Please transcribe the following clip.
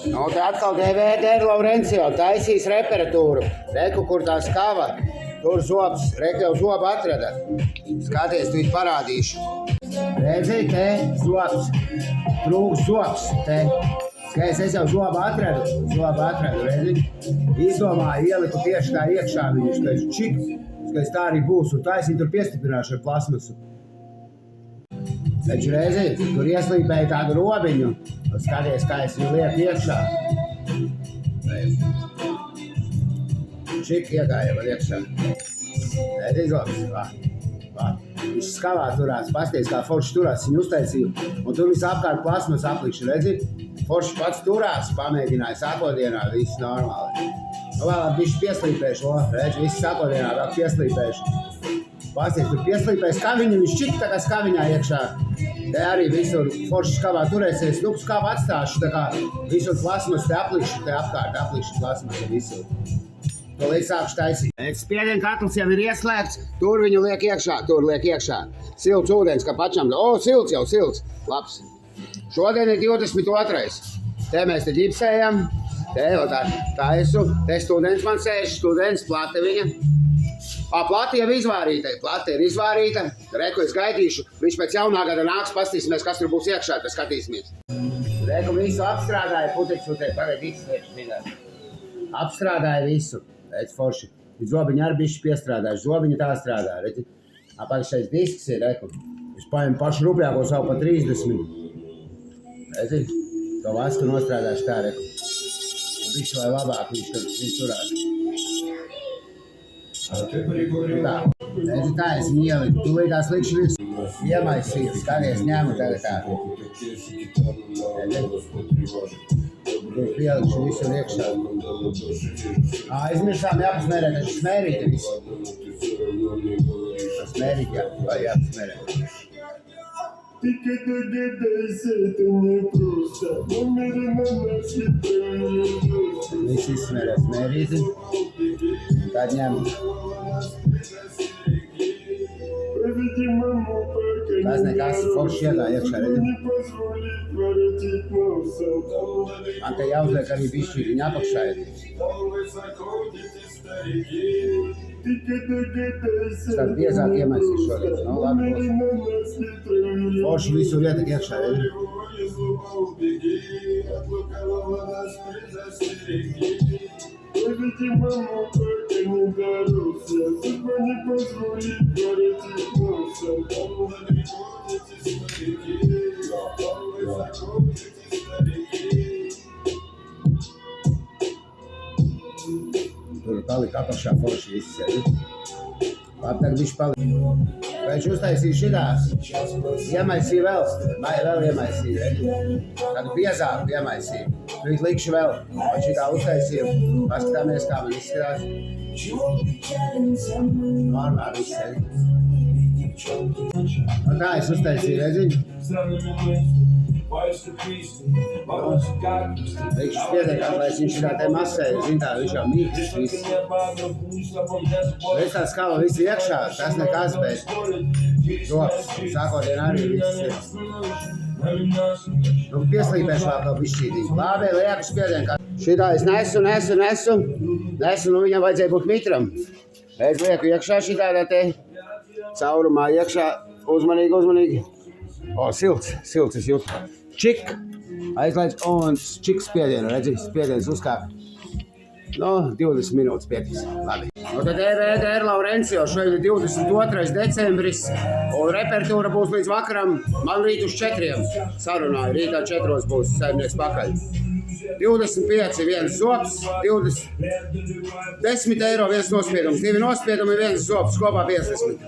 Nu, te atkal DVD Laurencio taisīs reperatūru. Reku, kur tā skava. Tur zobs. Reku jau zobu atrada. Skaties, tu parādīšu. Redzi, te zobs. Trūks zobs. Te. Skaties, es jau zobu atradu, redzi. Izdomāju, ieliku tieši tā iekšā viņu. Skaties, čik. Skaties, tā arī būs. Un taisīt tur piestiprināšu ar plasmasu. Taču reizi, tur ieslīpēja tādu robiņu. Skaties, kā es viņu lieku iekšā. Šik iegāja var iekšā. Redzi, zobs. Viņš skavā turās, pasties, kā forši turās. Viņu uztaisīju. Un tur visu apkārt plasmas aplikšu, redzi. Forši pats turās, pamēģināja sākodienā, viss normāli. Nu, vēlāk bišķi pieslīpēšu, redzi, viss sākodienā vēl pieslīpēšu. Pasties, tur pieslīpēja skaviņu, viņš čik tā kā skaviņā iekšā. Te arī visur forši skavā turēsies. Nu, skavu atstāšu, tā kā visur plasmas te aplikšu, te apkārt aplikšu plasmas te visur. To līdz sākšu taisīt. Spiediena katls jau ir ieslēgts, tur viņu liek iekšā, Silts ūdens, kā pačam. Silts jau, labs. Šodien ir 22. Te mēs te ģipsējam, te jau tā taisu. Te students man sēž, students, plate viņa. Plati jau izvārīta, Reku es gaidīšu, viņš pēc jaunā gada nāks, pastīsimies, kas tur būs iekšā, tad skatīsimies. Reku visu apstrādāja, putekļi, apstrādāja visu, redz forši. Zobiņu arī bišķi piestrādājuši, zobiņu tā strādā, redzi. Apakšais disks ir, Reku, viņš paņem pašu rupļāko savu pa 30. Redzi, to vasku nostrādājuši tā, Reku. Un visu vai labāk viņš turās. Tā, redzi tā, es viņu ieliku, tu līdās likšu visu. Iemaisīju, skaties, ņēmu tagad tā. Tur pielikšu visu iekšā. Aizmirsām jāpasmērē, taču smērīti visu. Smērīt jāpasmērē. Tikai dogādājies, это непросто, намеренно нас летают. Viss izsmērē smērīti. Tad ņemu. Tas nekas forši iegāja iekšā, redzi. Man te jāuzliek arī bišķi viņa apakšā. Tad biezāk iemaisīšu šodien. Nu, labi. Forši visur ietek iekšā, redzi. Видимо, пока не дорос, я судьба не позволит воротить носа. Там вы приходите, старики. Tur palika apakšā forši viss, redzi. Labi, tagad bišķi palika. Vai viņš uztaisīja šitās? Iemaisīja vēl iemaisīja, redzi. Tādu biezāku iemaisīju. Tur likšu vēl. Un šitā uztaisīju. Paskatāmies, kā man izskatās. Normāli viss, redzi. Un tā es uztaisīju, redzi. Likšu spiedekāt, lai viņš šitā te masēja. Zin tā, viņš jau mīkšs viss. Redz tā skala viss iekšā, tas nekas, bet zobs. Sākotien arī viss ir. Nu, pieslīpēšu vēl to bišķītīgi. Labi, lieku spiedekāt. Šitā es nesu, nu viņam vajadzēja būt mitram. Es lieku iekšā šitā te caurumā iekšā. Uzmanīgi. Silts es jūtu. Čik, aizlaidz, un čik spiedienu, redzi, spiediens uzkāp. Nu, 20 minūtes pietiks, labi. Nu, tad DVD Laurencio, šeit ir 22. decembris, un repertūra būs līdz vakaram, man rīt uz 4. sarunāju, rītā 4 būs saimnieks pakaļ. 25, viens zobs, 10 eiro, viens nospiedums, 2 nospiedumi, viens zobs, kopā 50.